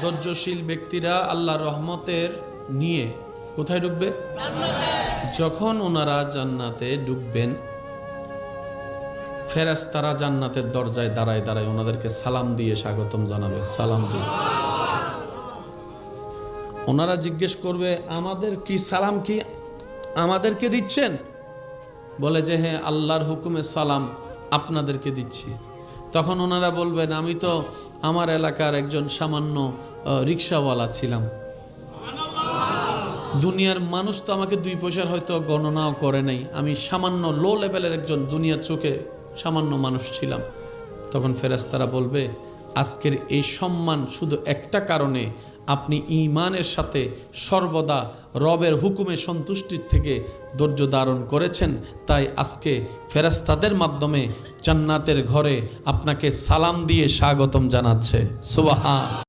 ধৈর্যশীল ব্যক্তিরা আল্লাহর রহমতের নিয়ে কোথায় ঢুকবে? যখন ওনারা জান্নাতে ঢুকবেন, ফেরেশতারা জান্নাতের দরজায় দাঁড়ায় দাঁড়ায় ওনাদেরকে সালাম দিয়ে স্বাগতম জানাবে। সালাম দিয়ে ওনারা জিজ্ঞেস করবে, আমাদের কি সালাম কি আমাদেরকে দিচ্ছেন? বলে যে হ্যাঁ, আল্লাহর হুকুমে সালাম আপনাদেরকে দিচ্ছি। তখন ওনারা বলবেন, আমি তো আমার এলাকার একজন সামান্য রিক্সাওয়ালা ছিলাম, দুনিয়ার মানুষ তো আমাকে 2 পয়সার হয়তো গণনাও করে নাই, আমি সামান্য লো লেভেলের একজন দুনিয়ার চোখে সামান্য মানুষ ছিলাম। তখন ফেরেশতারা বলবে, আজকের এই সম্মান শুধু একটা কারণে, আপনি ঈমানের সাথে সর্বদা রবের হুকুমে সন্তুষ্টির থেকে ধৈর্য ধারণ করেছেন, তাই আজকে ফেরেশতাদের মাধ্যমে জান্নাতের ঘরে আপনাকে সালাম দিয়ে স্বাগতম জানাচ্ছে। সুবহান।